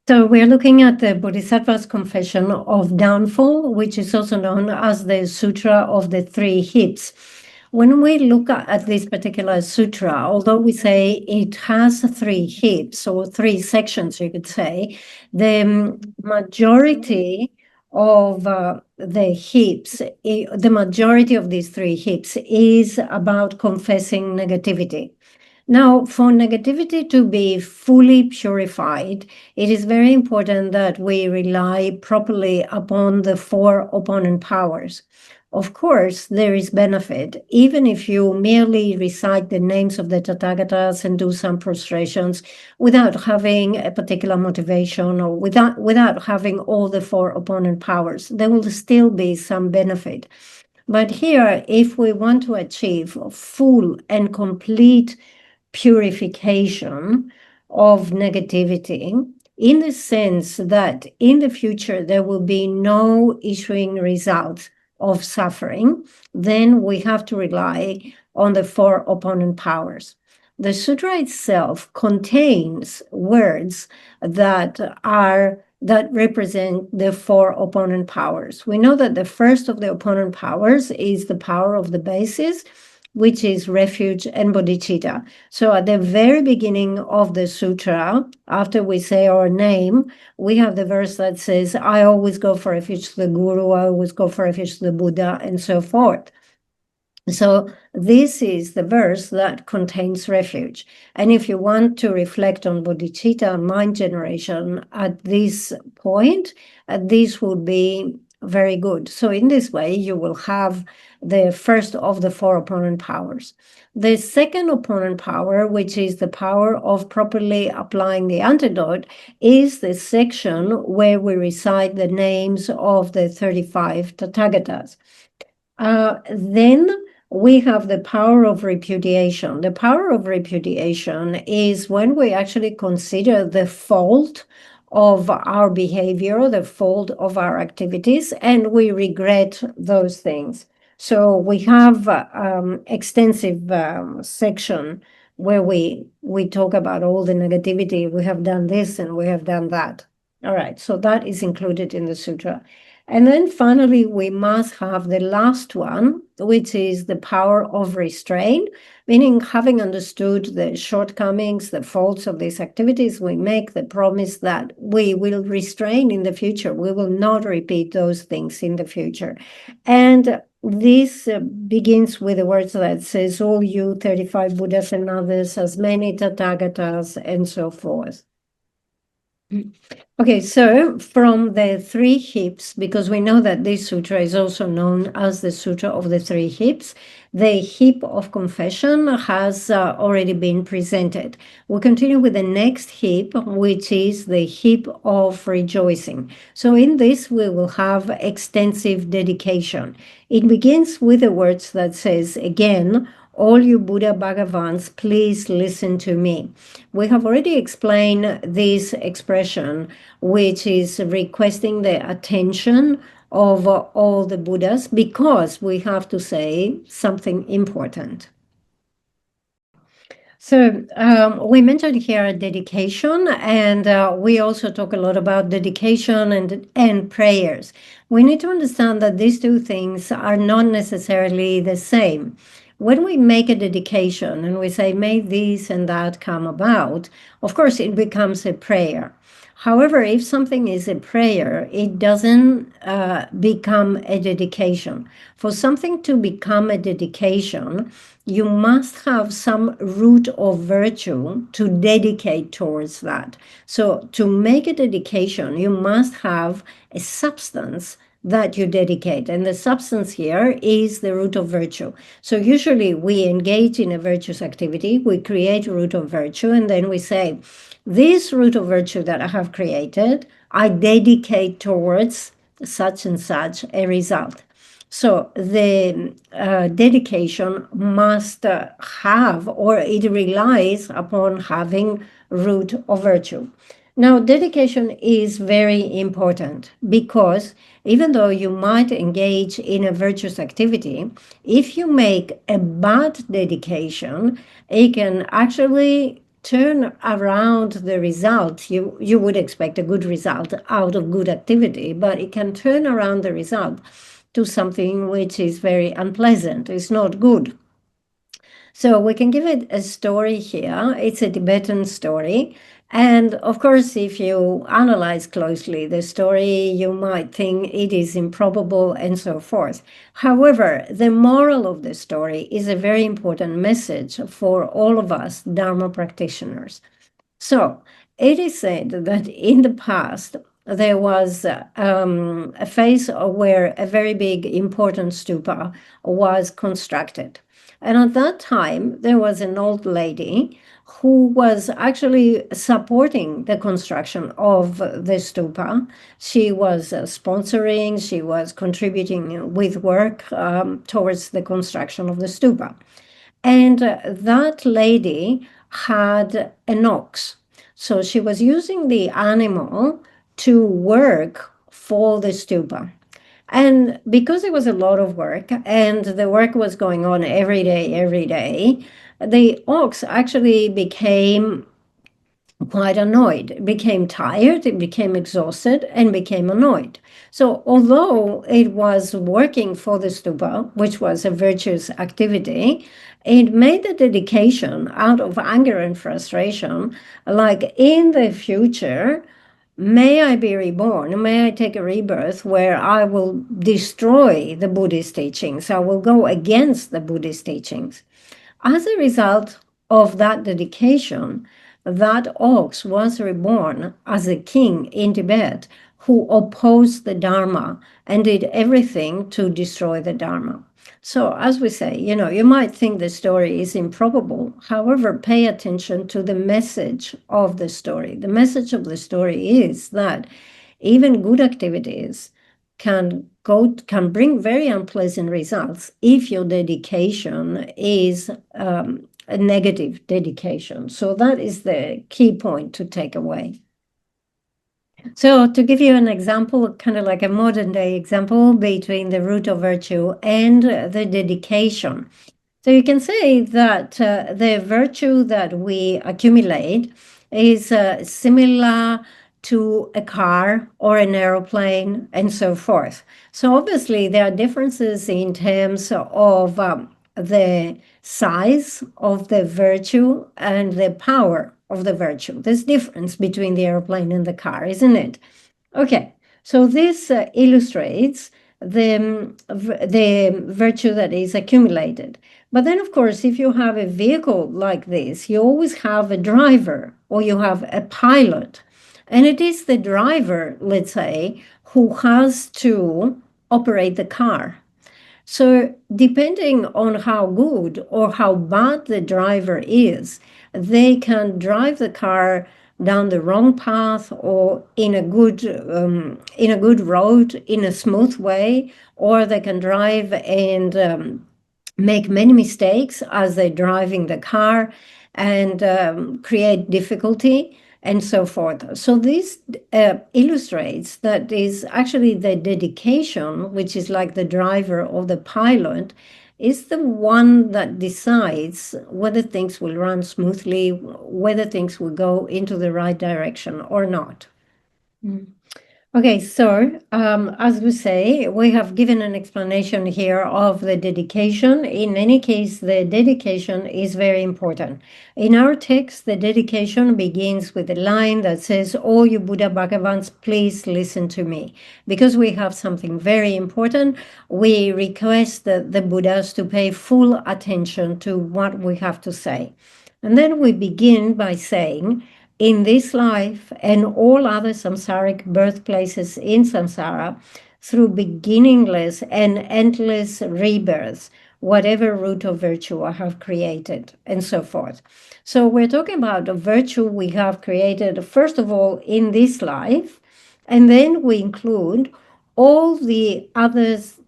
So we're looking at the Bodhisattva's Confession of Downfall, which is also known as the Sutra of the Three Heaps. When we look at this particular sutra, although we say it has three heaps or three sections, you could say, the majority of the heaps, the majority of these three heaps is about confessing negativity. Now, for negativity to be fully purified, it is very important that we rely properly upon the four opponent powers. Of course, there is benefit, even if you merely recite the names of the Tathagatas and do some prostrations without having a particular motivation or without having all the four opponent powers. There will still be some benefit. But here, if we want to achieve full and complete purification of negativity, in the sense that in the future there will be no issuing results of suffering, then we have to rely on the four opponent powers. The sutra itself contains words that represent the four opponent powers. We know that the first of the opponent powers is the power of the basis, which is refuge and bodhicitta. So at the very beginning of the sutra, after we say our name, we have the verse that says, I always go for refuge to the Guru, I always go for refuge to the Buddha, and so forth. So this is the verse that contains refuge. And if you want to reflect on bodhicitta and mind generation at this point, this would be very good. So in this way, you will have the first of the four opponent powers. The second opponent power, which is the power of properly applying the antidote, is the section where we recite the names of the 35 Tathagatas. Then we have the power of repudiation. The power of repudiation is when we actually consider the fault of our behavior, the fault of our activities, and we regret those things. So we have extensive section where we talk about all the negativity. We have done this and we have done that. All right, so that is included in the sutra. And then finally, we must have the last one, which is the power of restraint, meaning having understood the shortcomings, the faults of these activities, we make the promise that we will restrain in the future. We will not repeat those things in the future. And this begins with the words that says, all you 35 Buddhas and others, as many Tathagatas, and so forth. Okay, so from the three heaps, because we know that this sutra is also known as the Sutra of the Three Heaps, the heap of confession has already been presented. We'll continue with the next heap, which is the heap of rejoicing. So in this, we will have extensive dedication. It begins with the words that says, again, all you Buddha Bhagavans, please listen to me. We have already explained this expression, which is requesting the attention of all the Buddhas, because we have to say something important. So we mentioned here dedication, and we also talk a lot about dedication and prayers. We need to understand that these two things are not necessarily the same. When we make a dedication and we say, may this and that come about, of course, it becomes a prayer. However, if something is a prayer, it doesn't become a dedication. For something to become a dedication, you must have some root of virtue to dedicate towards that. So to make a dedication, you must have a substance that you dedicate. And the substance here is the root of virtue. So usually we engage in a virtuous activity, we create a root of virtue, and then we say, this root of virtue that I have created, I dedicate towards such and such a result. So the dedication must have, or it relies upon having root of virtue. Now, dedication is very important because even though you might engage in a virtuous activity, if you make a bad dedication, it can actually turn around the result. You would expect a good result out of good activity, but it can turn around the result to something which is very unpleasant. It's not good. So we can give it a story here. It's a Tibetan story. And of course, if you analyze closely the story, you might think it is improbable and so forth. However, the moral of the story is a very important message for all of us Dharma practitioners. So it is said that in the past, there was a phase where a very big, important stupa was constructed. And at that time, there was an old lady who was actually supporting the construction of the stupa. She was sponsoring, she was contributing with work towards the construction of the stupa. And that lady had an ox. So she was using the animal to work for the stupa. And because it was a lot of work and the work was going on every day, the ox actually became quite annoyed. It became tired, it became exhausted, and became annoyed. So although it was working for the stupa, which was a virtuous activity, it made the dedication out of anger and frustration, like in the future, may I be reborn, may I take a rebirth where I will destroy the Buddhist teachings, I will go against the Buddhist teachings. As a result of that dedication, that ox was reborn as a king in Tibet who opposed the Dharma and did everything to destroy the Dharma. So, as we say, you might think the story is improbable. However, pay attention to the message of the story. The message of the story is that even good activities can bring very unpleasant results if your dedication is a negative dedication. So that is the key point to take away. So to give you an example, kind of like a modern day example between the root of virtue and the dedication. So you can say that the virtue that we accumulate is similar to a car or an aeroplane and so forth. So obviously there are differences in terms of the size of the virtue and the power of the virtue. There's difference between the airplane and the car, isn't it? Okay, so this illustrates the virtue that is accumulated. But then, of course, if you have a vehicle like this, you always have a driver or you have a pilot. And it is the driver, let's say, who has to operate the car. So depending on how good or how bad the driver is, they can drive the car down the wrong path or in a good road in a smooth way, or they can drive and make many mistakes as they're driving the car and create difficulty and so forth. So this illustrates that is actually the dedication, which is like the driver or the pilot, is the one that decides whether things will run smoothly, whether things will go into the right direction or not. Okay, so as we say, we have given an explanation here of the dedication. In any case, the dedication is very important. In our text, the dedication begins with a line that says, "Oh, you Buddha Bhagavans, please listen to me." Because we have something very important, we request the Buddhas to pay full attention to what we have to say. And then we begin by saying, in this life and all other samsaric birthplaces in samsara, through beginningless and endless rebirths, whatever root of virtue I have created, and so forth. So we're talking about a virtue we have created, first of all, in this life, and then we include all the others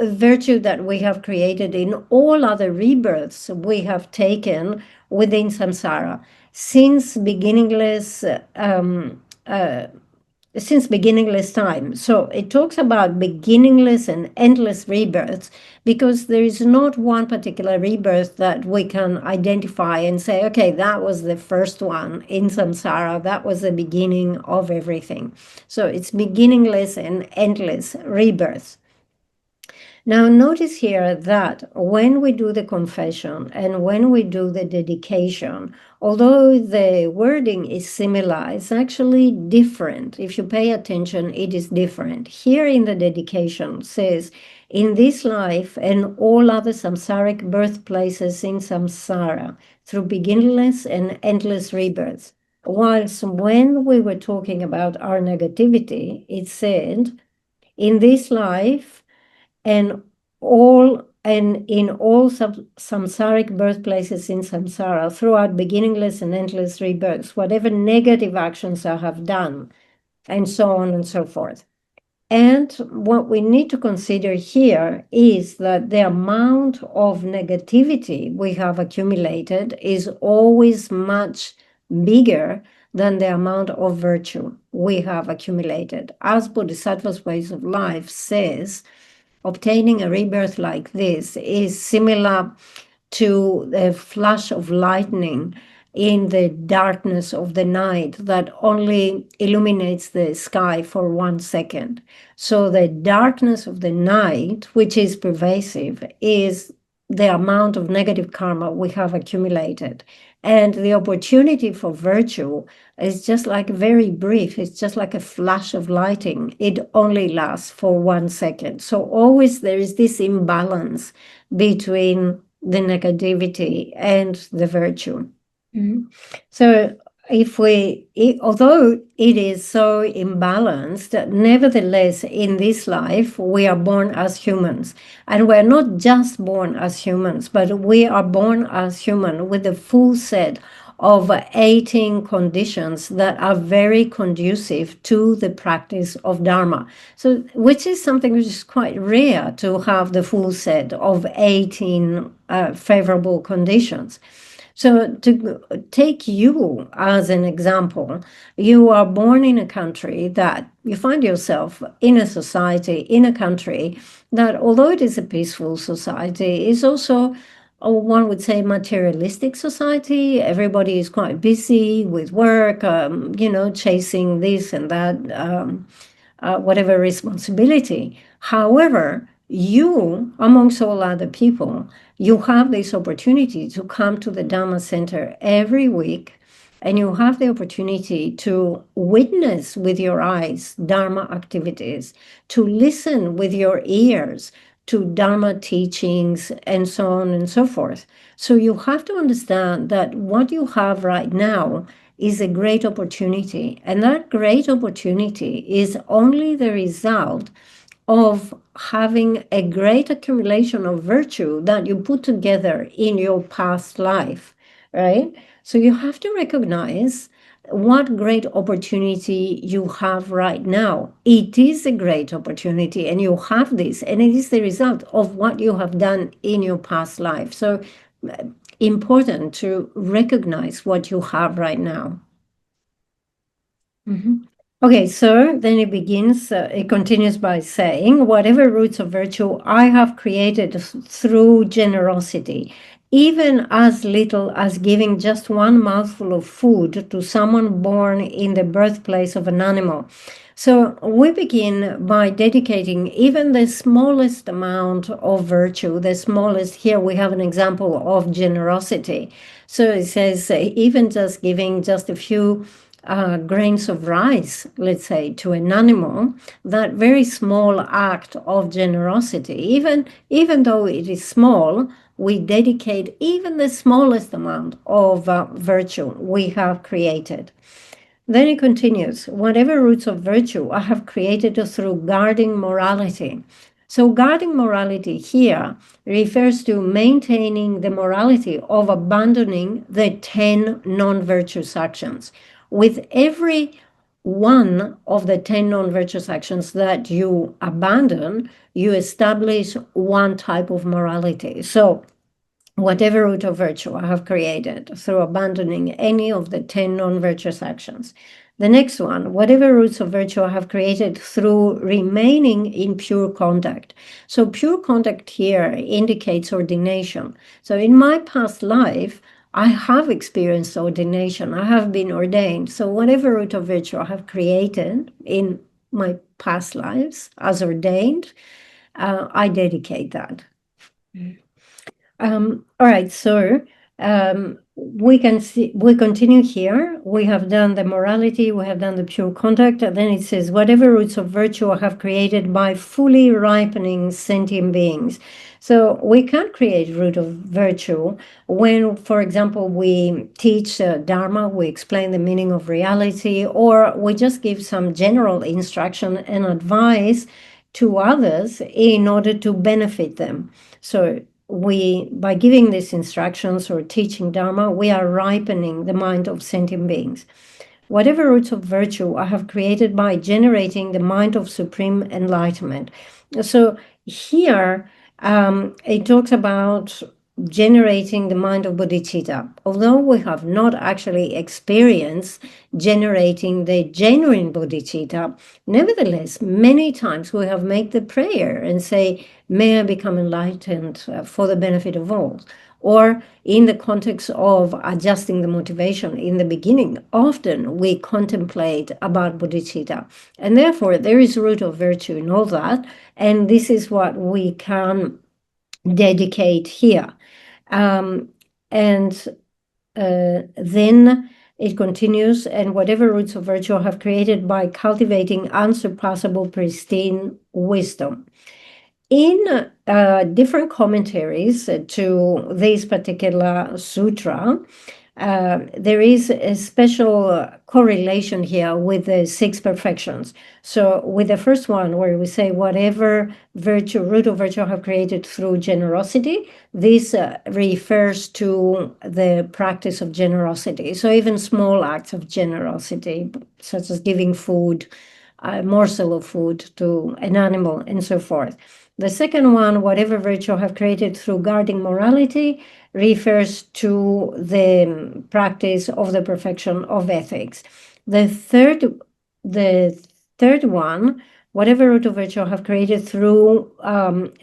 virtue that we have created in all other rebirths we have taken within samsara since beginningless since beginningless time. So it talks about beginningless and endless rebirths, because there is not one particular rebirth that we can identify and say, okay, that was the first one in samsara, that was the beginning of everything. So it's beginningless and endless rebirths. Now, notice here that when we do the confession and when we do the dedication, although the wording is similar, it's actually different. If you pay attention, it is different. Here in the dedication, it says, in this life and all other samsaric birthplaces in samsara, through beginningless and endless rebirths. Whilst when we were talking about our negativity, it said, in this life, and in all samsaric birthplaces in samsara, throughout beginningless and endless rebirths, whatever negative actions I have done, and so on and so forth. And what we need to consider here is that the amount of negativity we have accumulated is always much bigger than the amount of virtue we have accumulated. As Bodhisattva's Ways of Life says, obtaining a rebirth like this is similar to a flash of lightning in the darkness of the night that only illuminates the sky for 1 second. So the darkness of the night, which is pervasive, is the amount of negative karma we have accumulated. And the opportunity for virtue is just like very brief. It's just like a flash of lighting. It only lasts for 1 second. So always there is this imbalance between the negativity and the virtue. Mm-hmm. So although it is so imbalanced, nevertheless, in this life, we are born as humans. And we're not just born as humans, but we are born as human with a full set of 18 conditions that are very conducive to the practice of Dharma. So, which is something which is quite rare, to have the full set of 18 favorable conditions. So to take you as an example, you are born in a country that you find yourself in a society, in a country that, although it is a peaceful society, is also, one would say, materialistic society. Everybody is quite busy with work, chasing this and that, whatever responsibility. However, you, amongst all other people, you have this opportunity to come to the Dharma Center every week, and you have the opportunity to witness with your eyes Dharma activities, to listen with your ears to Dharma teachings, and so on and so forth. So you have to understand that what you have right now is a great opportunity, and that great opportunity is only the result of having a great accumulation of virtue that you put together in your past life, right? So you have to recognize what great opportunity you have right now. It is a great opportunity, and you have this, and it is the result of what you have done in your past life. So important to recognize what you have right now. Mm-hmm. Okay, so then it continues by saying, whatever roots of virtue I have created through generosity, even as little as giving just one mouthful of food to someone born in the birthplace of an animal. So we begin by dedicating even the smallest amount of virtue, the smallest. Here we have an example of generosity. So it says, even just giving just a few grains of rice, let's say, to an animal, that very small act of generosity, even though it is small, we dedicate even the smallest amount of virtue we have created. Then it continues, whatever roots of virtue I have created through guarding morality. So guarding morality here refers to maintaining the morality of abandoning the 10 non-virtuous actions. With every one of the 10 non-virtuous actions that you abandon, you establish one type of morality. So whatever root of virtue I have created through abandoning any of the 10 non-virtuous actions, The next one, whatever roots of virtue I have created through remaining in pure contact. So pure contact here indicates ordination. So in my past life, I have experienced ordination. I have been ordained. So whatever root of virtue I have created in my past lives as ordained, I dedicate that. All right, so we continue here. We have done the morality, we have done the pure contact, and then it says, whatever roots of virtue I have created by fully ripening sentient beings. So we can create root of virtue when, for example, we teach Dharma, we explain the meaning of reality, or we just give some general instruction and advice to others in order to benefit them. So by giving these instructions or teaching Dharma, we are ripening the mind of sentient beings. Whatever roots of virtue I have created by generating the mind of supreme enlightenment. So here it talks about generating the mind of bodhicitta. Although we have not actually experienced generating the genuine bodhicitta, nevertheless, many times we have made the prayer and say, may I become enlightened for the benefit of all. Or in the context of adjusting the motivation in the beginning, often we contemplate about bodhicitta. And therefore, there is root of virtue in all that. And this is what we can dedicate here. Then it continues, and whatever roots of virtue I have created by cultivating unsurpassable, pristine wisdom. In different commentaries to this particular sutra, there is a special correlation here with the 6 perfections. So with the first one, where we say whatever root of virtue I have created through generosity, this refers to the practice of generosity. So even small acts of generosity, such as giving food, a morsel of food to an animal, and so forth. The second one, whatever virtue I have created through guarding morality, refers to the practice of the perfection of ethics. The third one, whatever root of virtue I have created through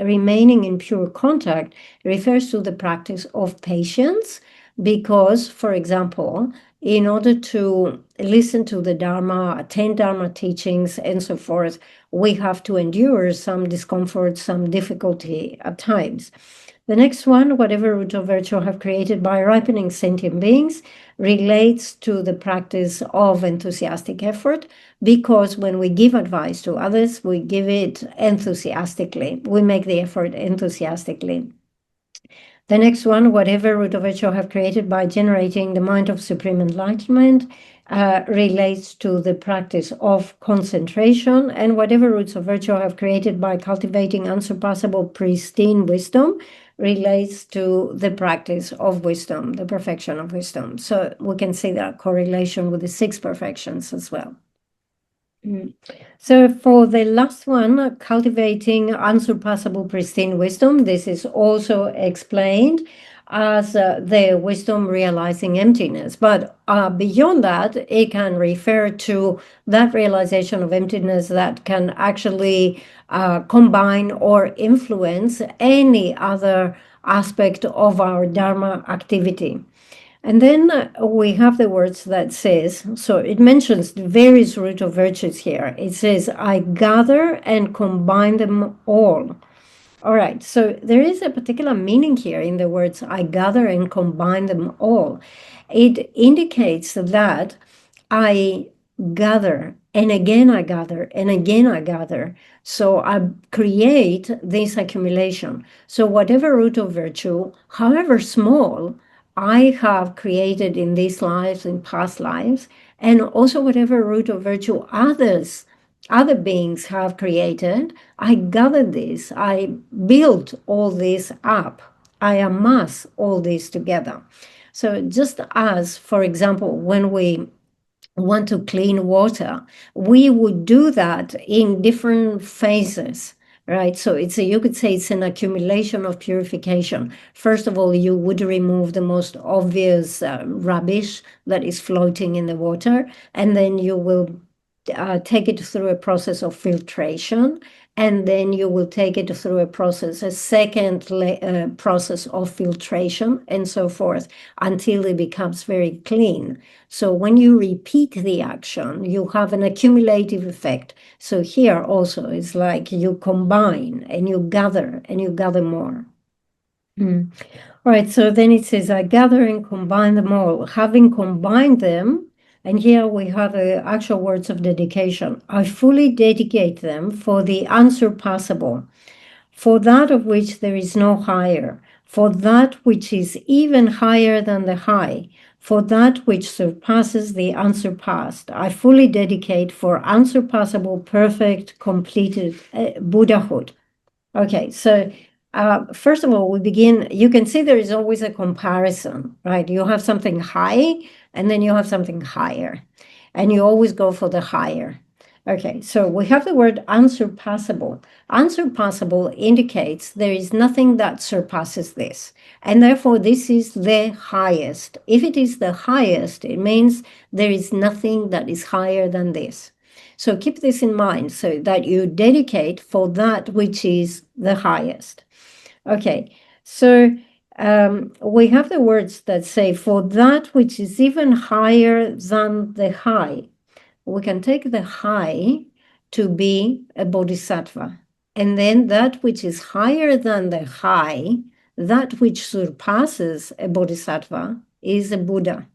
remaining in pure contact, refers to the practice of patience, because, for example, in order to listen to the Dharma, attend Dharma teachings, and so forth, we have to endure some discomfort, some difficulty at times. The next one, whatever root of virtue I have created by ripening sentient beings, relates to the practice of enthusiastic effort, because when we give advice to others, we give it enthusiastically. We make the effort enthusiastically. The next one, whatever root of virtue I have created by generating the mind of supreme enlightenment, relates to the practice of concentration, and whatever roots of virtue I have created by cultivating unsurpassable, pristine wisdom relates to the practice of wisdom, the perfection of wisdom. So we can see that correlation with the 6 perfections as well. So for the last one, cultivating unsurpassable, pristine wisdom, this is also explained as the wisdom realizing emptiness. But beyond that, it can refer to that realization of emptiness that can actually combine or influence any other aspect of our Dharma activity. And then we have the words that says, so it mentions the various root of virtues here. It says, I gather and combine them all. All right, so there is a particular meaning here in the words, I gather and combine them all. It indicates that I gather, and again I gather, and again I gather. So I create this accumulation. So whatever root of virtue, however small, I have created in these lives, in past lives, and also whatever root of virtue other beings have created, I gather this, I build all this up, I amass all this together. So just as, for example, when we want to clean water, we would do that in different phases. right? So you could say it's an accumulation of purification. First of all, you would remove the most obvious rubbish that is floating in the water, and then you will take it through a process of filtration, and then you will take it through a second process of filtration, and so forth, until it becomes very clean. So when you repeat the action, you have an accumulative effect. So here also, it's like you combine and you gather more. All right, so then it says, I gather and combine them all. Having combined them, and here we have the actual words of dedication. I fully dedicate them for the unsurpassable, for that of which there is no higher, for that which is even higher than the high, for that which surpasses the unsurpassed. I fully dedicate for unsurpassable, perfect, completed Buddhahood. Okay, so first of all, we begin, you can see there is always a comparison, right? You have something high, and then you have something higher, and you always go for the higher. Okay, so we have the word unsurpassable. Unsurpassable indicates there is nothing that surpasses this, and therefore this is the highest. If it is the highest, it means there is nothing that is higher than this. So keep this in mind, so that you dedicate for that which is the highest. Okay, so we have the words that say, for that which is even higher than the high. We can take the high to be a bodhisattva. And then that which is higher than the high, that which surpasses a bodhisattva, is a Buddha.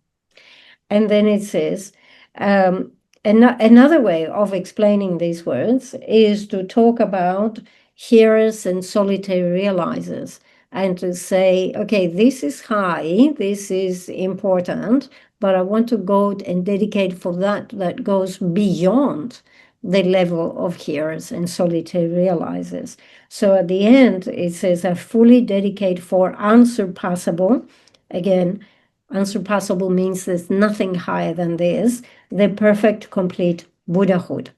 And then it says, another way of explaining these words is to talk about hearers and solitary realizers, and to say, okay, this is high, this is important, but I want to go and dedicate for that goes beyond the level of hearers and solitary realizers. So at the end, it says, I fully dedicate for unsurpassable. Again, unsurpassable means there's nothing higher than this, the perfect, complete Buddhahood.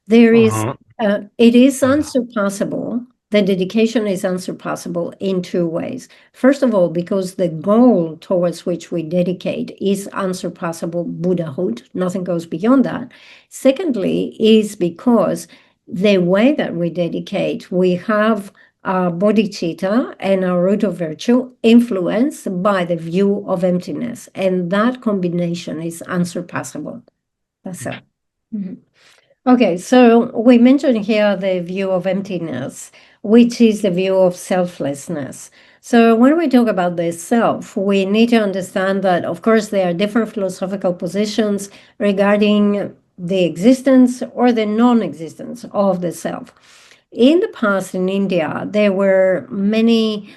There is, it is unsurpassable. The dedication is unsurpassable in two ways. First of all, because the goal towards which we dedicate is unsurpassable Buddhahood. Nothing goes beyond that. Secondly, is because the way that we dedicate, we have our bodhicitta and our root of virtue influenced by the view of emptiness. And that combination is unsurpassable. That's it. Okay, so we mentioned here the view of emptiness, which is the view of selflessness. So when we talk about the self, we need to understand that, of course, there are different philosophical positions regarding the existence or the non-existence of the self. In the past in India, there were many,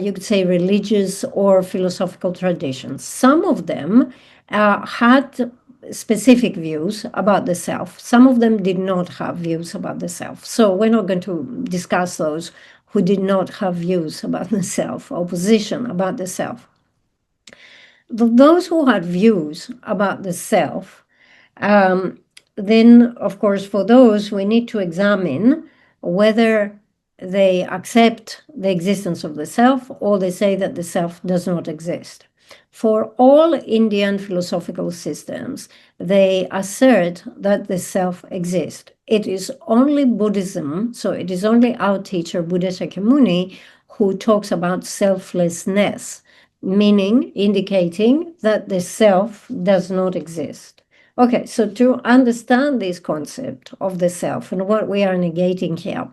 you could say, religious or philosophical traditions. Some of them had specific views about the self. Some of them did not have views about the self. So we're not going to discuss those who did not have views about the self, or position about the self. Those who had views about the self, then, of course, for those, we need to examine whether they accept the existence of the self, or they say that the self does not exist. For all Indian philosophical systems, they assert that the self exists. It is only Buddhism, so it is only our teacher, Buddha Shakyamuni, who talks about selflessness, meaning indicating that the self does not exist. Okay, so to understand this concept of the self and what we are negating here,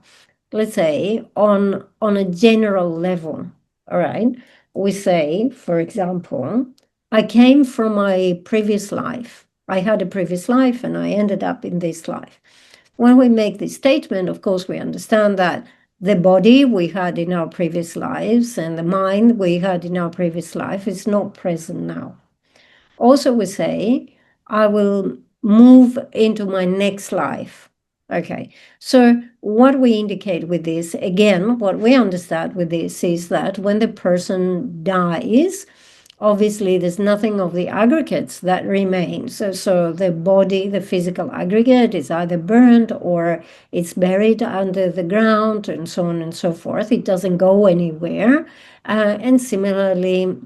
let's say on a general level, all right, we say, for example, I came from my previous life. I had a previous life and I ended up in this life. When we make this statement, of course, we understand that the body we had in our previous lives and the mind we had in our previous life is not present now. Also, we say, I will move into my next life. Okay, so what we indicate with this, again, what we understand with this is that when the person dies, obviously there's nothing of the aggregates that remain. So the body, the physical aggregate, is either burned or it's buried under the ground and so on and so forth. It doesn't go anywhere. And similarly,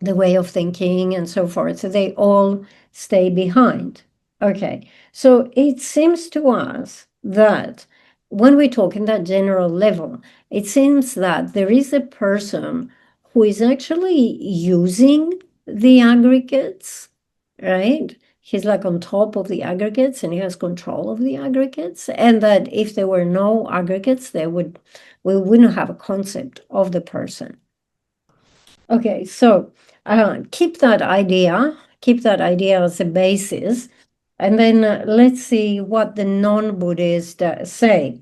the way of thinking and so forth. So they all stay behind. Okay, so it seems to us that when we talk in that general level, it seems that there is a person who is actually using the aggregates, right? He's like on top of the aggregates and he has control of the aggregates. And that if there were no aggregates, we wouldn't have a concept of the person. Okay, so keep that idea as a basis, and then let's see what the non-Buddhists say.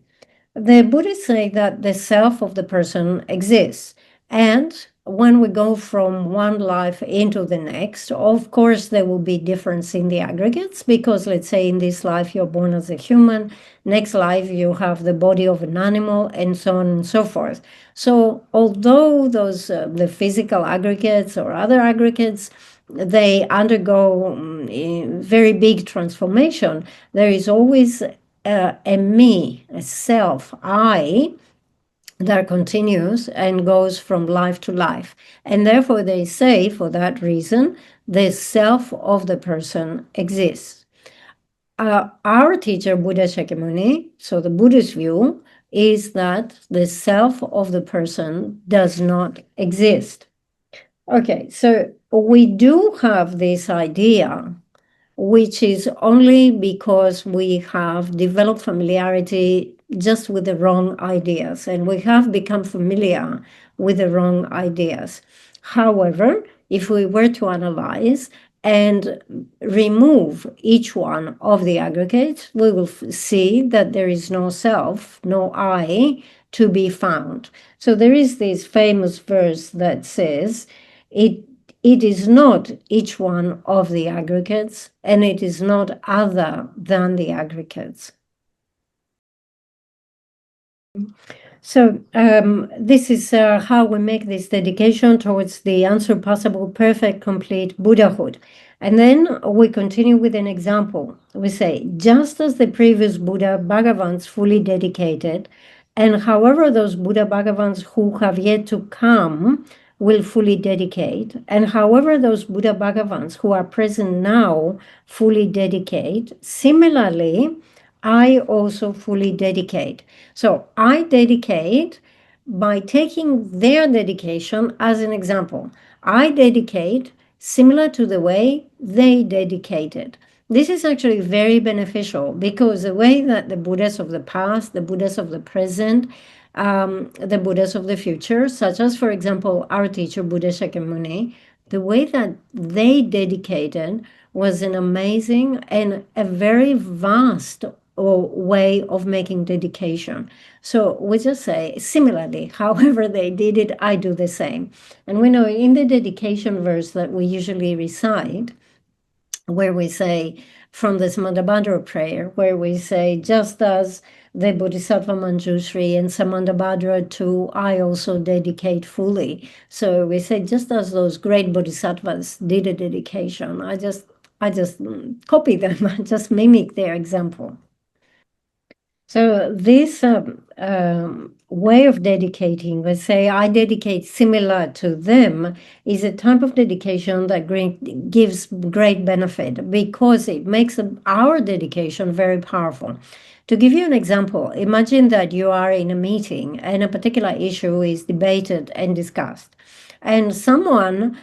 The Buddhists say that the self of the person exists, and when we go from one life into the next, of course, there will be difference in the aggregates, because let's say in this life you're born as a human, next life you have the body of an animal, and so on and so forth. So although those the physical aggregates or other aggregates, they undergo very big transformation, there is always a me, a self, I, that continues and goes from life to life. And therefore, they say, for that reason, the self of the person exists. Our teacher, Buddha Shakyamuni, so the Buddhist view, is that the self of the person does not exist. Okay, so we do have this idea, which is only because we have developed familiarity just with the wrong ideas, and we have become familiar with the wrong ideas. However, if we were to analyze and remove each one of the aggregates, we will see that there is no self, no I, to be found. So there is this famous verse that says, it is not each one of the aggregates, and it is not other than the aggregates. So this is how we make this dedication towards the unsurpassable, perfect, complete Buddhahood. And then we continue with an example. We say, just as the previous Buddha Bhagavans fully dedicated, and however those Buddha Bhagavans who have yet to come will fully dedicate, and however those Buddha Bhagavans who are present now fully dedicate, similarly, I also fully dedicate. So I dedicate by taking their dedication as an example. I dedicate similar to the way they dedicated. This is actually very beneficial, because the way that the Buddhas of the past, the Buddhas of the present, the Buddhas of the future, such as, for example, our teacher, Buddha Shakyamuni, the way that they dedicated was an amazing and a very vast way of making dedication. So we just say, similarly, however they did it, I do the same. And we know in the dedication verse that we usually recite, where we say, from the Samantabhadra prayer, where we say, just as the Bodhisattva Manjushri and Samantabhadra too, I also dedicate fully. So we say, just as those great bodhisattvas did a dedication, I just copy them, I just mimic their example. So this way of dedicating, let's say I dedicate similar to them, is a type of dedication that gives great benefit, because it makes our dedication very powerful. To give you an example, imagine that you are in a meeting and a particular issue is debated and discussed, and someone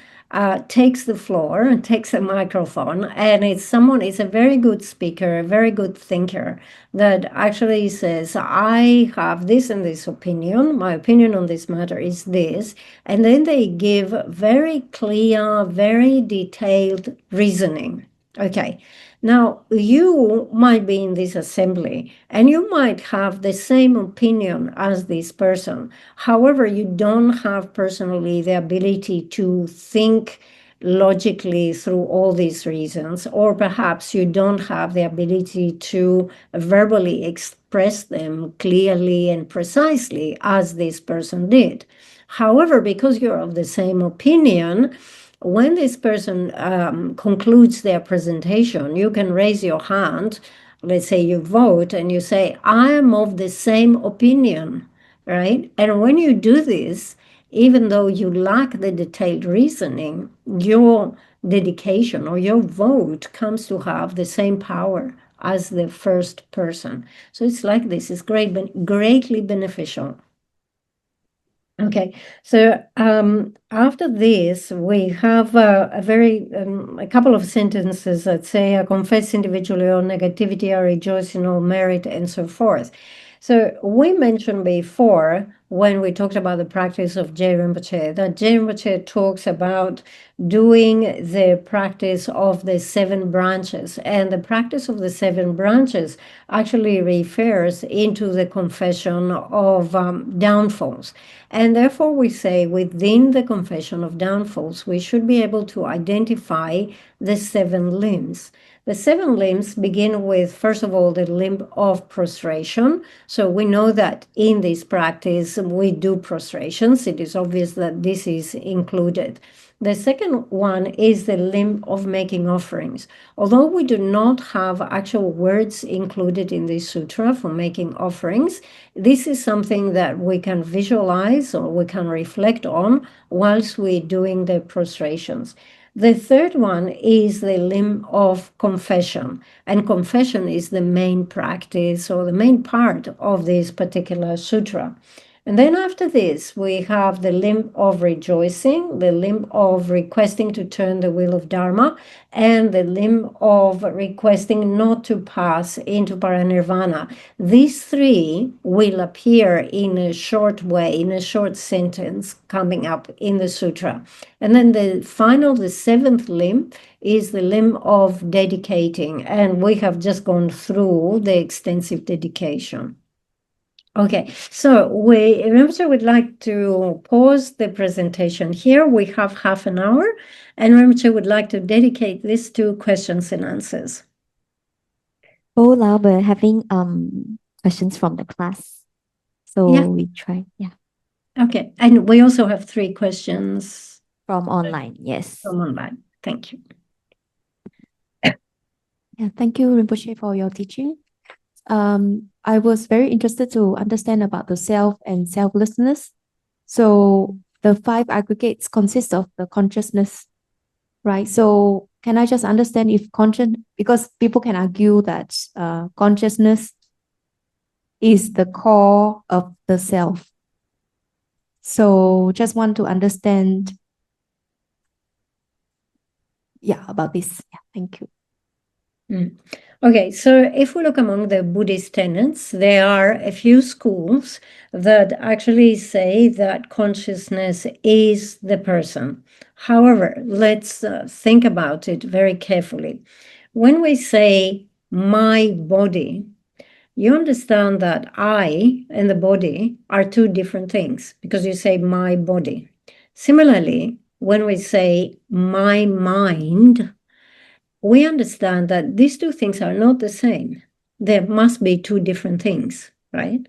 takes the floor and takes a microphone, and it's a very good speaker, a very good thinker, that actually says, I have this and this opinion, my opinion on this matter is this, and then they give very clear, very detailed reasoning. Okay, now you might be in this assembly and you might have the same opinion as this person. However, you don't have personally the ability to think logically through all these reasons, or perhaps you don't have the ability to verbally express them clearly and precisely as this person did. However, because you're of the same opinion, when this person concludes their presentation, you can raise your hand. Let's say you vote and you say, I am of the same opinion, right? And when you do this, even though you lack the detailed reasoning, your dedication or your vote comes to have the same power as the first person. So it's like this. It's greatly beneficial. Okay, so after this, we have a couple of sentences that say, I confess individually all negativity, I rejoice in all merit, and so forth. So we mentioned before, when we talked about the practice of J Rinpoche, that J Rinpoche talks about doing the practice of the 7 branches. And the practice of the 7 branches actually refers into the confession of downfalls. And therefore, we say within the confession of downfalls, we should be able to identify the 7 limbs. The 7 limbs begin with, first of all, the limb of prostration. So we know that in this practice, we do prostrations. It is obvious that this is included. The second one is the limb of making offerings. Although we do not have actual words included in this sutra for making offerings, this is something that we can visualize or we can reflect on whilst we're doing the prostrations. The third one is the limb of confession, and confession is the main practice or the main part of this particular sutra. And then after this, we have the limb of rejoicing, the limb of requesting to turn the wheel of Dharma, and the limb of requesting not to pass into paranirvana. These 3 will appear in a short way, in a short sentence coming up in the sutra. And then the 7th limb is the limb of dedicating. And we have just gone through the extensive dedication. Okay, so Rinpoche would like to pause the presentation here. We have half an hour, and Rinpoche would like to dedicate this to questions and answers. Oh, now we're having questions from the class. So Yeah. we try, yeah. Okay, and we also have 3 questions From online, yes. from online. Thank you. Yeah, thank you, Rinpoche, for your teaching. I was very interested to understand about the self and selflessness. So the 5 aggregates consist of the consciousness, right? So can I just understand if because people can argue that consciousness is the core of the self. So just want to understand, about this. Yeah, thank you. Okay, so if we look among the Buddhist tenets, there are a few schools that actually say that consciousness is the person. However, let's think about it very carefully. When we say my body, you understand that I and the body are 2 different things because you say my body. Similarly, when we say my mind, we understand that these 2 things are not the same. There must be 2 different things, right?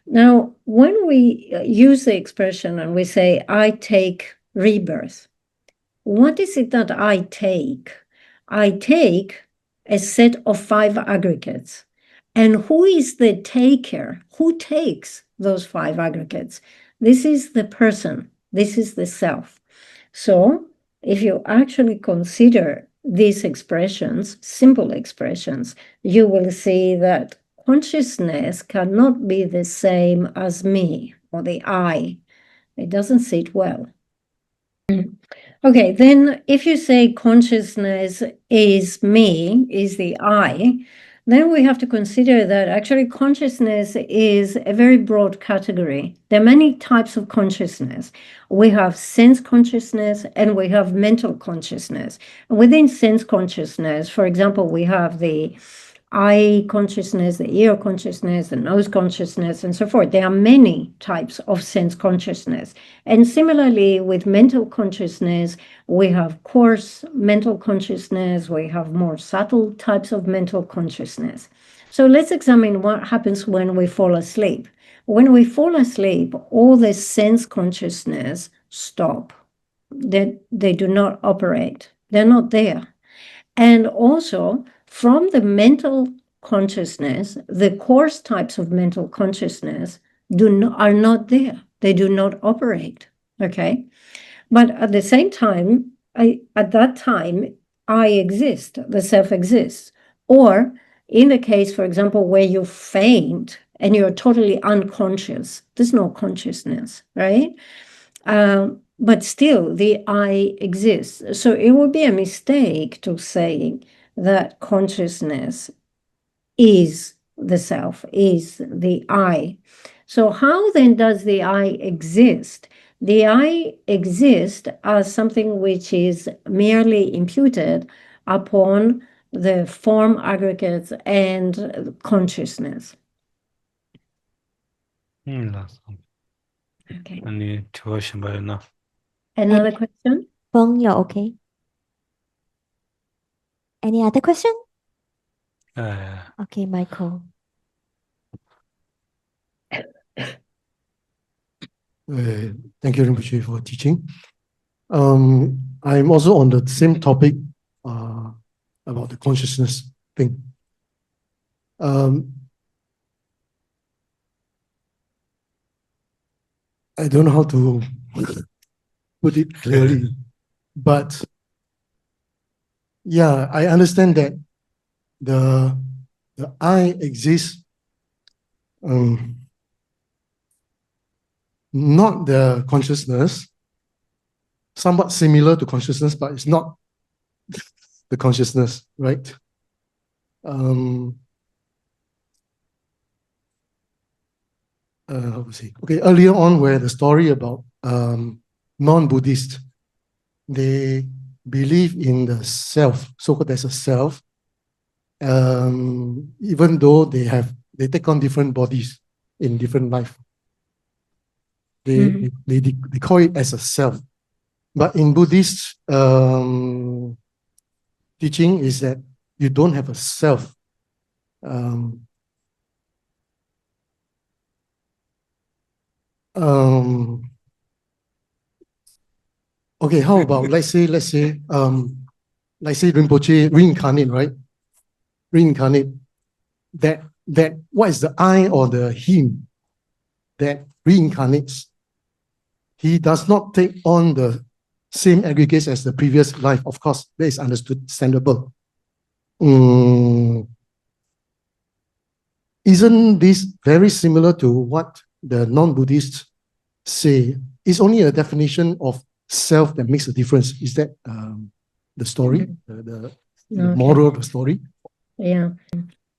Now, when we use the expression and we say, I take rebirth, what is it that I take? I take a set of 5 aggregates. And who is the taker? Who takes those 5 aggregates? This is the person. This is the self. So if you actually consider these expressions, simple expressions, you will see that consciousness cannot be the same as me or the I. It doesn't sit well. Okay, then if you say consciousness is me, is the I, then we have to consider that actually consciousness is a very broad category. There are many types of consciousness. We have sense consciousness and we have mental consciousness. And within sense consciousness, for example, we have the eye consciousness, the ear consciousness, the nose consciousness, and so forth. There are many types of sense consciousness. And similarly, with mental consciousness, we have coarse mental consciousness, we have more subtle types of mental consciousness. So let's examine what happens when we fall asleep. When we fall asleep, all the sense consciousness stop, that they do not operate. They're not there. And also, from the mental consciousness, the coarse types of mental consciousness are not there. They do not operate. Okay. But at the same time, at that time, I exist, the self exists. Or in the case, for example, where you faint and you're totally unconscious, there's no consciousness, right? But still, the I exists. So it would be a mistake to say that consciousness is the self, is the I. So how then does the I exist? The I exists as something which is merely imputed upon the form aggregates and consciousness. Okay. Another question? Feng, you're okay? Any other question? Okay, Michael. Thank you, Rinpoche, for teaching. I'm also on the same topic about the consciousness thing. I don't know how to put it clearly, but yeah, I understand that the I exists, not the consciousness, somewhat similar to consciousness, but it's not the consciousness, right? How to say? Okay, earlier on, where the story about non-Buddhist, they believe in the self, so-called there's a self, even though they take on different bodies in different life. They call it as a self. But in Buddhist teaching is that you don't have a self. Okay, how about let's say Rinpoche reincarnate, right? Reincarnate. That what is the I or the him that reincarnates? He does not take on the same aggregates as the previous life. Of course, that is understandable. Isn't this very similar to what the non-Buddhists say? It's only a definition of self that makes a difference. Is that the story, the moral of the story? Yeah.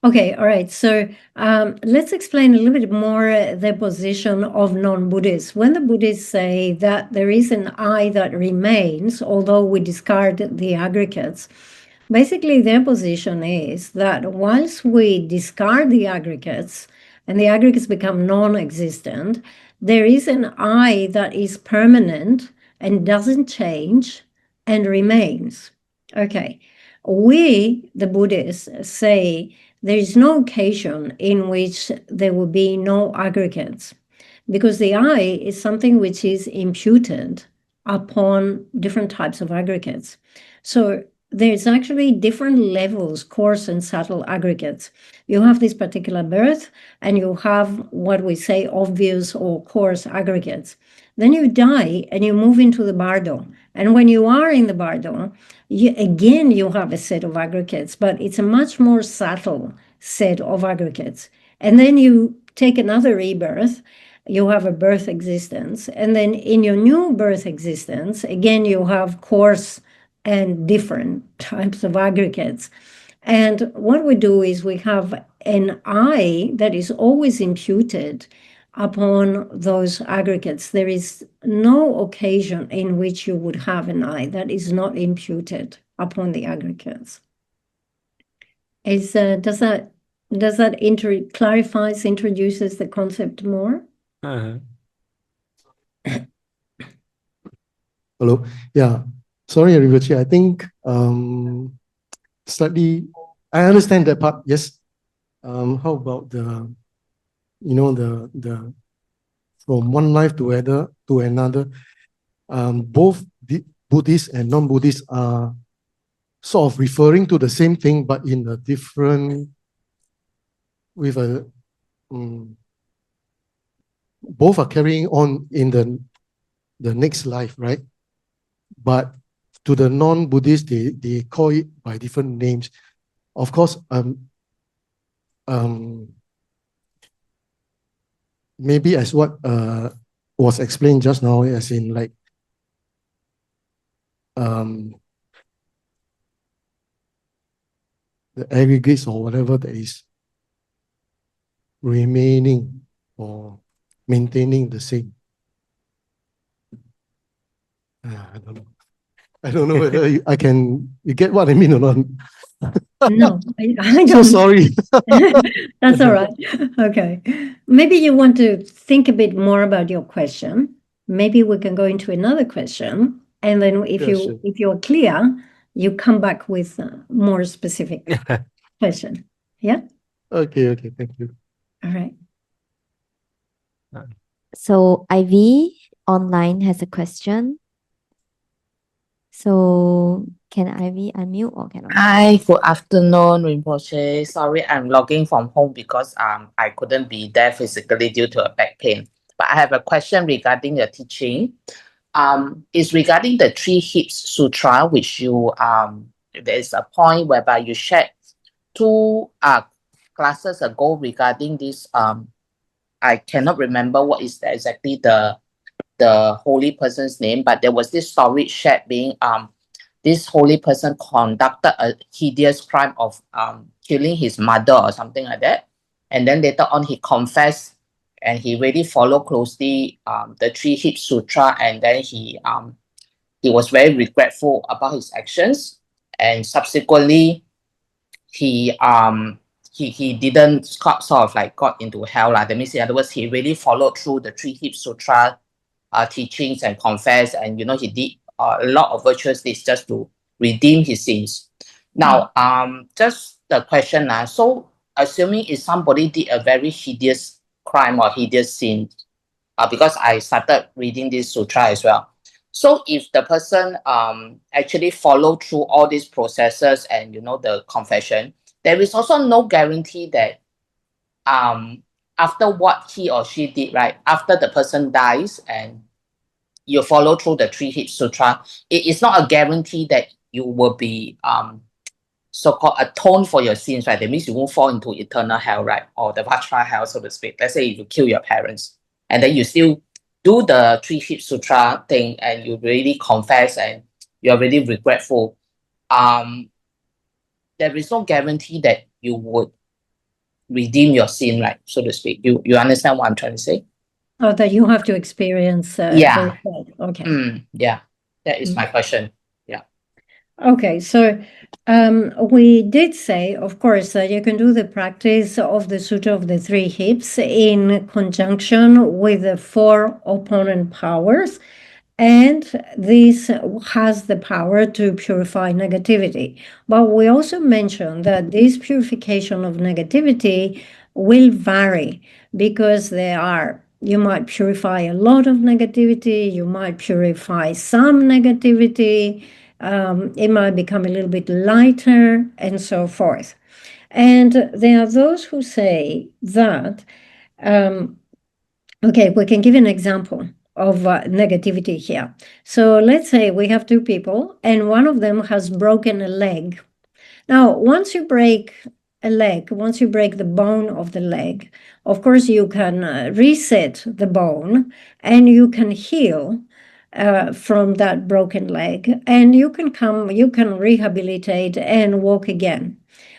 Okay, all right. So let's explain a little bit more the position of non-Buddhists. When the Buddhists say that there is an I that remains, although we discard the aggregates, basically their position is that once we discard the aggregates and the aggregates become non-existent, there is an I that is permanent and doesn't change and remains. Okay. We, the Buddhists, say there is no occasion in which there will be no aggregates, because the I is something which is imputed upon different types of aggregates. So there's actually different levels, coarse and subtle aggregates. You have this particular birth, and you have what we say obvious or coarse aggregates. Then you die and you move into the bardo. And when you are in the bardo, you have a set of aggregates, but it's a much more subtle set of aggregates. And then you take another rebirth, you have a birth existence. And then in your new birth existence, again, you have coarse and different types of aggregates. And what we do is we have an I that is always imputed upon those aggregates. There is no occasion in which you would have an I that is not imputed upon the aggregates. Does that introduces the concept more? Hello. Yeah. Sorry, Rinpoche. I think slightly. I understand that part. Yes. How about the from one life to another, both the Buddhists and non-Buddhists are sort of referring to the same thing, but in a different, with a, both are carrying on in the next life, right? But to the non-Buddhists, they call it by different names. Of course, maybe as what was explained just now, as in like the aggregates or whatever that is remaining or maintaining the same. I don't know. I don't know whether you get what I mean or not. No, I So don't. sorry. That's all right. Okay. Maybe you want to think a bit more about your question. Maybe we can go into another question, and then if Yeah, sure. if you're clear, you come back with a more specific question. Yeah? Okay, thank you. All right. So Ivy online has a question. So can Ivy unmute or cannot? Hi, good afternoon, Rinpoche. Sorry, I'm logging from home because I couldn't be there physically due to a back pain. But I have a question regarding your teaching. It's regarding the Three Heaps Sutra, which you there's a point whereby you shared two classes ago regarding this. I cannot remember what is exactly the holy person's name, but there was this story shared being this holy person conducted a hideous crime of killing his mother or something like that. And then later on, he confessed and he really followed closely the Three Heaps Sutra. And then he was very regretful about his actions. And subsequently, he didn't sort of like got into hell. That means, in other words, he really followed through the Three Heaps Sutra teachings and confessed. And, he did a lot of virtuous deeds just to redeem his sins. Now, just the question now. So, assuming if somebody did a very hideous crime or hideous sin, because I started reading this sutra as well. So, if the person actually follow through all these processes and the confession, there is also no guarantee that after what he or she did, right, after the person dies and you follow through the Three Heaps Sutra, it is not a guarantee that you will be so-called atone for your sins, right? That means you won't fall into eternal hell, right? Or the Vajra hell, so to speak. Let's say if you kill your parents and then you still do the Three Heaps Sutra thing and you really confess and you're really regretful. There is no guarantee that you would redeem your sin, right? So to speak. You understand what I'm trying to say? Oh, that you have to experience. Yeah. Okay. Yeah. That is my question. Yeah. Okay, so we did say, of course, that you can do the practice of the Sutra of the Three Heaps in conjunction with the four opponent powers, and this has the power to purify negativity. But we also mentioned that this purification of negativity will vary because you might purify a lot of negativity, you might purify some negativity, it might become a little bit lighter, and so forth. And there are those who say that, okay, we can give an example of negativity here. So let's say we have two people and one of them has broken a leg. Now, once you break a leg, once you break the bone of the leg, of course, you can reset the bone and you can heal from that broken leg, and you can rehabilitate and walk again.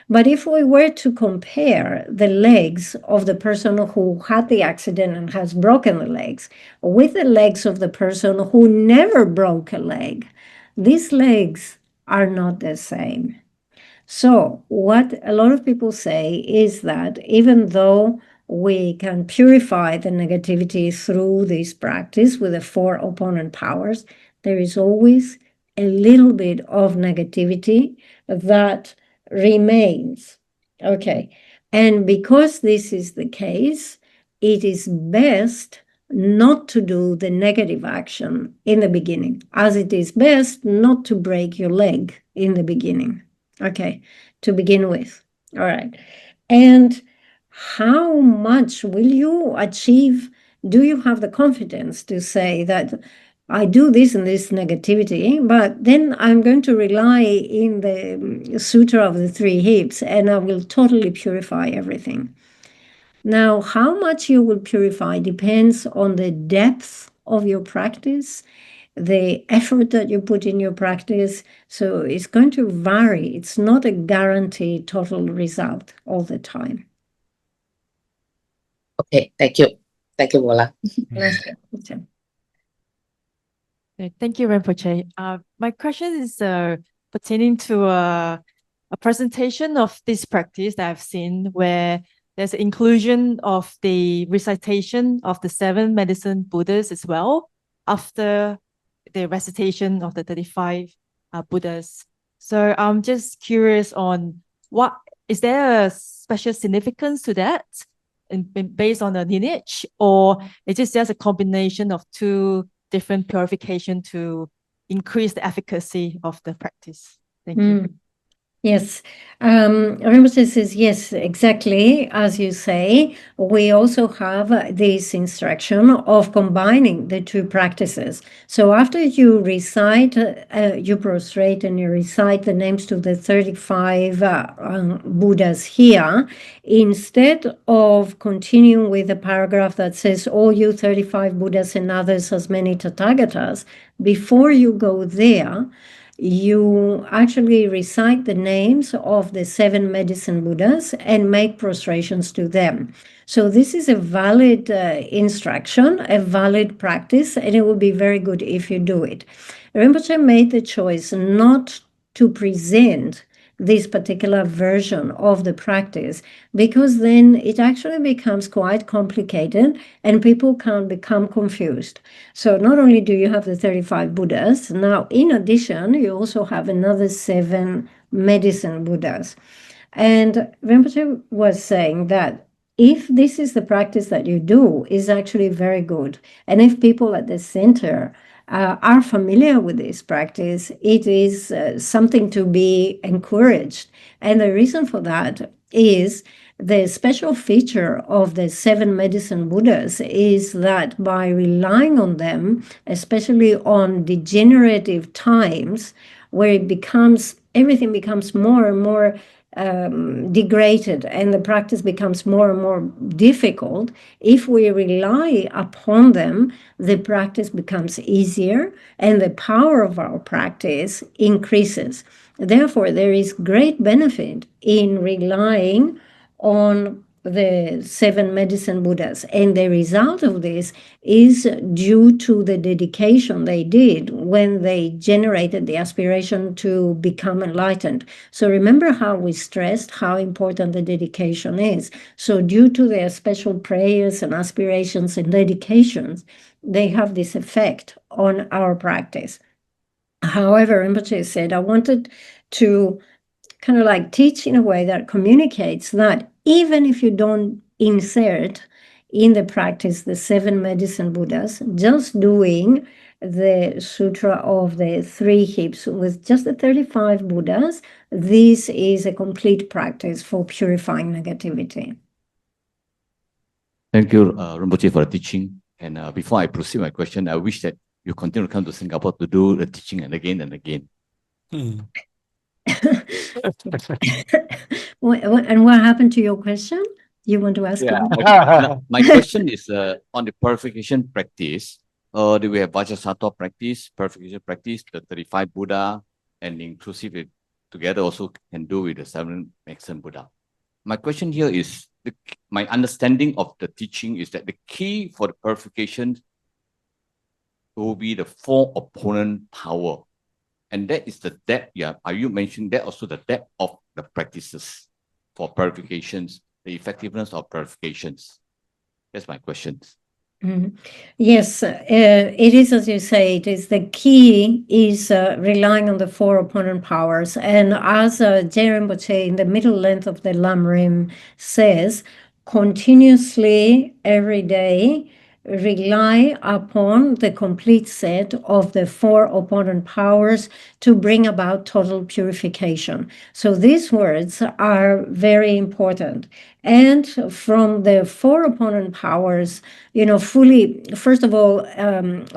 But if we were to compare the legs of the person who had the accident and has broken the legs with the legs of the person who never broke a leg, these legs are not the same. So what a lot of people say is that even though we can purify the negativity through this practice with the four opponent powers, there is always a little bit of negativity that remains. Okay. And because this is the case, it is best not to do the negative action in the beginning, as it is best not to break your leg in the beginning, okay, to begin with. All right. And how much will you achieve? Do you have the confidence to say that I do this and this negativity, but then I'm going to rely in the Sutra of the Three Heaps and I will totally purify everything? Now, how much you will purify depends on the depth of your practice, the effort that you put in your practice. So it's going to vary. It's not a guaranteed total result all the time. Okay, thank you. Thank you, Bola. Okay, thank you, Rinpoche. My question is pertaining to a presentation of this practice that I've seen where there's inclusion of the recitation of the 7 medicine Buddhas as well after the recitation of the 35 Buddhas. So I'm just curious on what is there a special significance to that based on the lineage, or is it just a combination of 2 different purification to increase the efficacy of the practice? Thank you. Yes, Rinpoche says, yes, exactly. As you say, we also have this instruction of combining the 2 practices. So after you recite, you prostrate and you recite the names to the 35 Buddhas here, instead of continuing with the paragraph that says, all you 35 Buddhas and others as many Tathagatas, before you go there, you actually recite the names of the 7 medicine Buddhas and make prostrations to them. So this is a valid instruction, a valid practice, and it would be very good if you do it. Rinpoche made the choice not to present this particular version of the practice, because then it actually becomes quite complicated and people can become confused. So not only do you have the 35 Buddhas, now in addition, you also have another 7 medicine Buddhas. And Rinpoche was saying that if this is the practice that you do, is actually very good. And if people at the center are familiar with this practice, it is something to be encouraged. And the reason for that is the special feature of the 7 medicine Buddhas is that by relying on them, especially on degenerative times, where everything becomes more and more degraded and the practice becomes more and more difficult, if we rely upon them, the practice becomes easier and the power of our practice increases. Therefore, there is great benefit in relying on the 7 medicine Buddhas. And the result of this is due to the dedication they did when they generated the aspiration to become enlightened. So remember how we stressed how important the dedication is. So due to their special prayers and aspirations and dedications, they have this effect on our practice. However, Rinpoche said, I wanted to kind of like teach in a way that communicates that even if you don't insert in the practice the 7 medicine Buddhas, just doing the Sutra of the 3 Heaps with just the 35 Buddhas, this is a complete practice for purifying negativity. Thank you, Rinpoche, for the teaching. And before I proceed my question, I wish that you continue to come to Singapore to do the teaching and again and again. And what happened to your question? You want to ask? Yeah. My question is on the purification practice. Do we have Vajrasattva practice, purification practice, the 35 Buddha, and inclusive it together also can do with the 7 medicine Buddha? My question here is, my understanding of the teaching is that the key for the purification will be the 4 opponent power. And that is the depth, are you mentioning that also the depth of the practices for purifications, the effectiveness of purifications? That's my question. Yes, it is as you say, it is the key is relying on the 4 opponent powers. And as Rinpoche in the middle length of the Lam Rim says, continuously every day, rely upon the complete set of the 4 opponent powers to bring about total purification. So these words are very important. And from the 4 opponent powers, fully, first of all,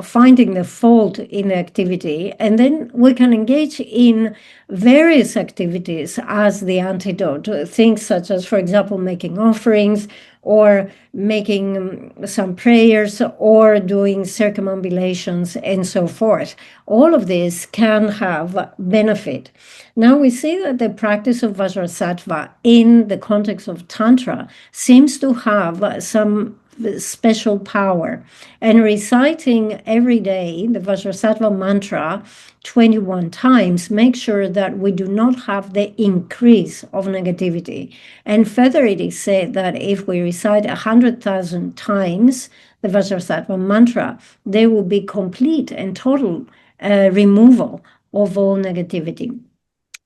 finding the fault in the activity, and then we can engage in various activities as the antidote. Things such as, for example, making offerings, or making some prayers, or doing circumambulations, and so forth. All of this can have benefit. Now we see that the practice of Vajrasattva in the context of Tantra seems to have some special power. And reciting every day the Vajrasattva mantra 21 times, make sure that we do not have the increase of negativity. And further, it is said that if we recite 100,000 times the Vajrasattva mantra, there will be complete and total removal of all negativity.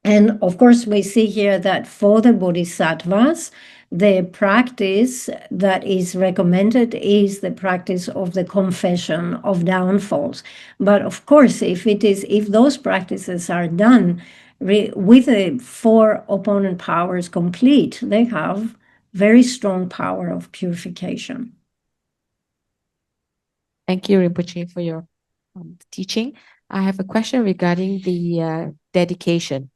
And of course, we see here that for the bodhisattvas, the practice that is recommended is the practice of the confession of downfalls. But of course, if those practices are done with the 4 opponent powers complete, they have very strong power of purification. Thank you, Rinpoche, for your teaching. I have a question regarding the dedication.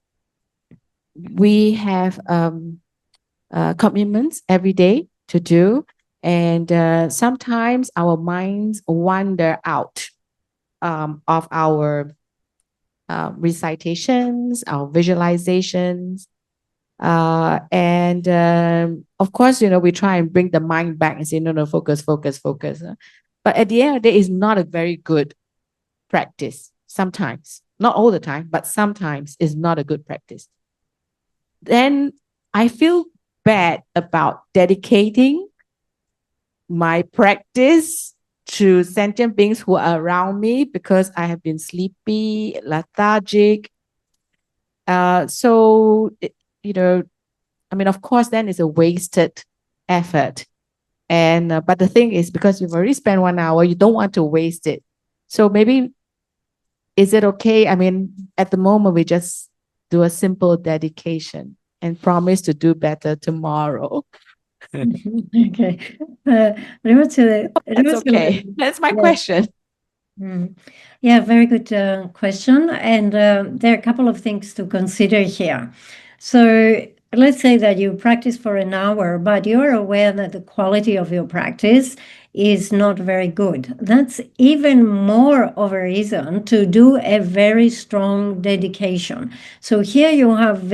We have commitments every day to do, and sometimes our minds wander out of our recitations, our visualizations, and of course, we try and bring the mind back and say, no, focus. But at the end of the day, it's not a very good practice. Sometimes, not all the time, but sometimes it's not a good practice. Then I feel bad about dedicating my practice to sentient beings who are around me because I have been sleepy, lethargic. So, of course, then it's a wasted effort. And but the thing is, because you've already spent 1 hour, you don't want to waste it. So maybe, is it okay? At the moment, we just do a simple dedication and promise to do better tomorrow. Okay. That's okay. That's my question. Yeah, very good question. And there are a couple of things to consider here. So let's say that you practice for an hour, but you're aware that the quality of your practice is not very good. That's even more of a reason to do a very strong dedication. So here you have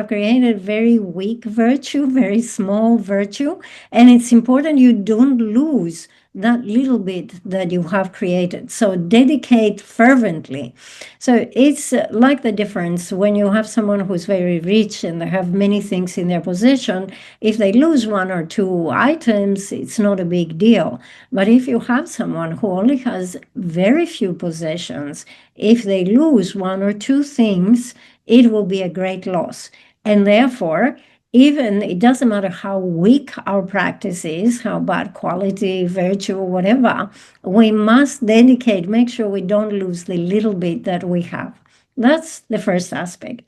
created very weak virtue, very small virtue, and it's important you don't lose that little bit that you have created. So dedicate fervently. So it's like the difference when you have someone who's very rich and they have many things in their possession. If they lose 1 or 2 items, it's not a big deal. But if you have someone who only has very few possessions, if they lose 1 or 2 things, it will be a great loss. And therefore, even it doesn't matter how weak our practice is, how bad quality, virtue, whatever, we must dedicate, make sure we don't lose the little bit that we have. That's the first aspect.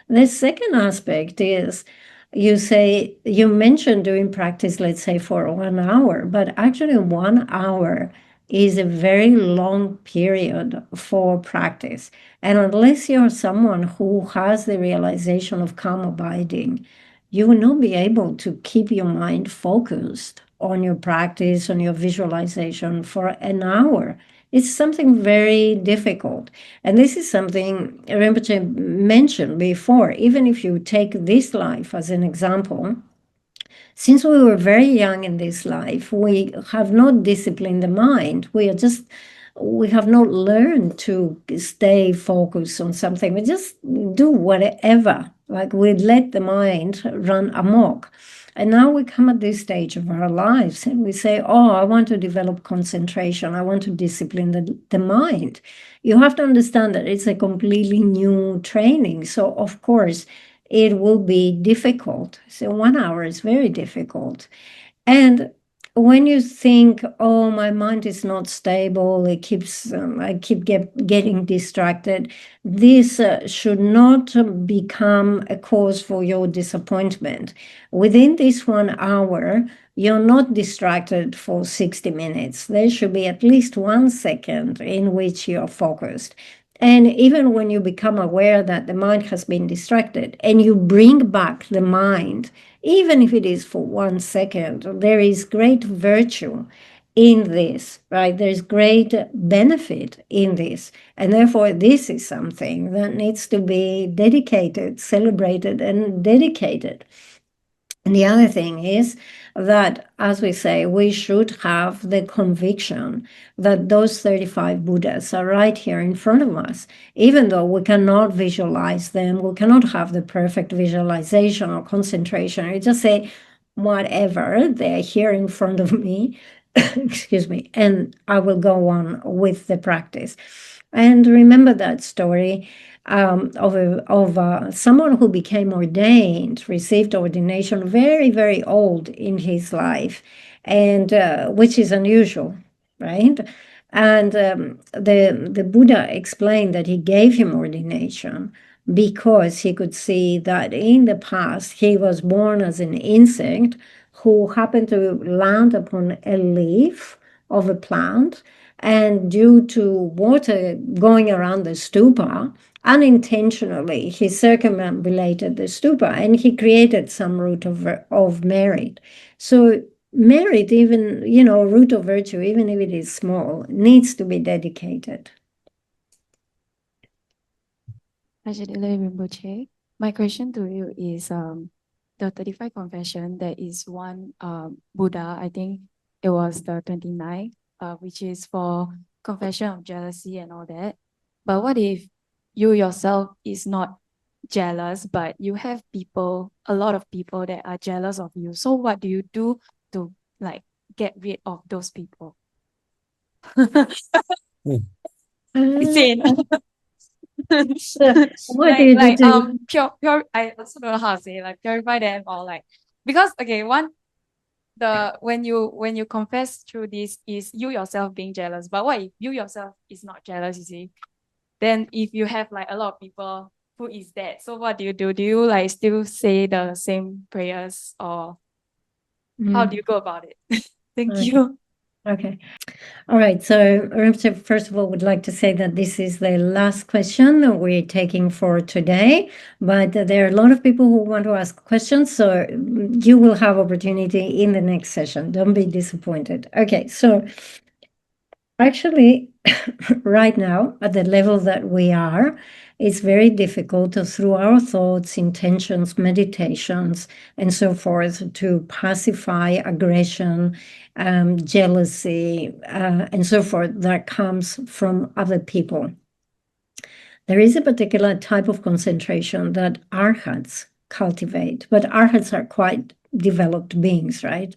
The second aspect is, you mentioned doing practice, let's say, for 1 hour, but actually 1 hour is a very long period for practice. And unless you're someone who has the realization of calm abiding, you will not be able to keep your mind focused on your practice, on your visualization for an hour. It's something very difficult. And this is something Rinpoche mentioned before. Even if you take this life as an example, since we were very young in this life, we have not disciplined the mind. We have not learned to stay focused on something. We just do whatever. Like we let the mind run amok. And now we come at this stage of our lives and we say, oh, I want to develop concentration. I want to discipline the mind. You have to understand that it's a completely new training. So, of course, it will be difficult. So 1 hour is very difficult. And when you think, oh, my mind is not stable, it keeps, I keep getting distracted, this should not become a cause for your disappointment. Within this 1 hour, you're not distracted for 60 minutes. There should be at least 1 second in which you're focused. And even when you become aware that the mind has been distracted and you bring back the mind, even if it is for 1 second, there is great virtue in this, right? There's great benefit in this. And therefore, this is something that needs to be dedicated, celebrated, and dedicated. And the other thing is that, as we say, we should have the conviction that those 35 Buddhas are right here in front of us. Even though we cannot visualize them, we cannot have the perfect visualization or concentration. You just say, whatever, they're here in front of me, excuse me, and I will go on with the practice. And remember that story of someone who became ordained, received ordination very, very old in his life, and which is unusual, right? And the Buddha explained that he gave him ordination because he could see that in the past he was born as an insect who happened to land upon a leaf of a plant, and due to water going around the stupa, unintentionally he circumambulated the stupa and he created some root of merit. So merit, even, root of virtue, even if it is small, needs to be dedicated. Ajahn Rinpoche, my question to you is the 35 confession, there is one Buddha, I think it was the 29, which is for confession of jealousy and all that. But what if you yourself is not jealous, but you have people, a lot of people that are jealous of you? So what do you do to like get rid of those people? Insane. What do you do? Pure, I also don't know how to say, like purify them, or like, because okay, when you confess through this is you yourself being jealous, but what if you yourself is not jealous, you see? Then if you have like a lot of people who is that, so what do you do? Do you like still say the same prayers, or how do you go about it? Thank you. Okay. All right. So Rinpoche, first of all, would like to say that this is the last question that we're taking for today, but there are a lot of people who want to ask questions, so you will have opportunity in the next session. Don't be disappointed. Okay. So actually, right now, at the level that we are, it's very difficult to, through our thoughts, intentions, meditations, and so forth, to pacify aggression, jealousy, and so forth that comes from other people. There is a particular type of concentration that arhats cultivate, but arhats are quite developed beings, right?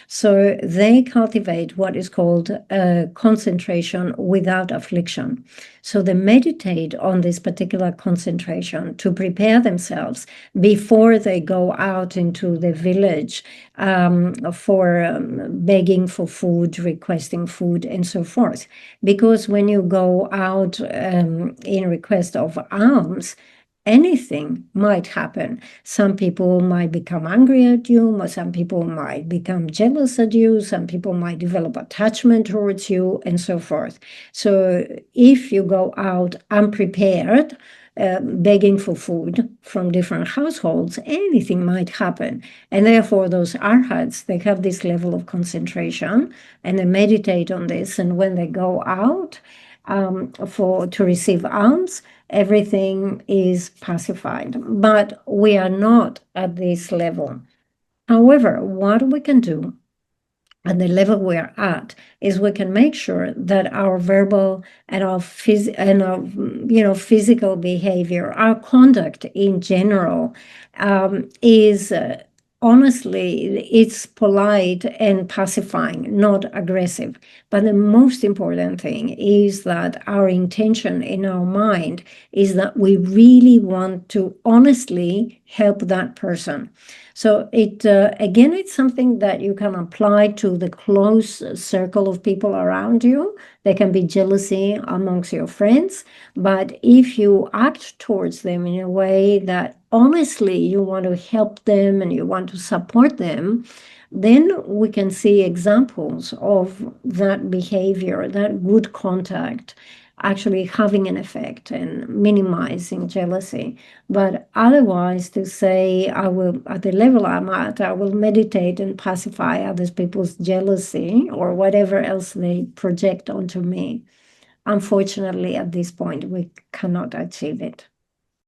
So they cultivate what is called a concentration without affliction. So they meditate on this particular concentration to prepare themselves before they go out into the village for begging for food, requesting food, and so forth. Because when you go out in request of alms, anything might happen. Some people might become angry at you, some people might become jealous at you, some people might develop attachment towards you, and so forth. So if you go out unprepared, begging for food from different households, anything might happen. And therefore, those arhats, they have this level of concentration and they meditate on this. And when they go out to receive alms, everything is pacified. But we are not at this level. However, what we can do at the level we are at is we can make sure that our verbal and our physical behavior, our conduct in general, is honestly, it's polite and pacifying, not aggressive. But the most important thing is that our intention in our mind is that we really want to honestly help that person. So it again, it's something that you can apply to the close circle of people around you. There can be jealousy amongst your friends, but if you act towards them in a way that honestly you want to help them and you want to support them, then we can see examples of that behavior, that good contact, actually having an effect and minimizing jealousy. But otherwise, to say, I will, at the level I'm at, I will meditate and pacify other people's jealousy or whatever else they project onto me. Unfortunately, at this point, we cannot achieve it.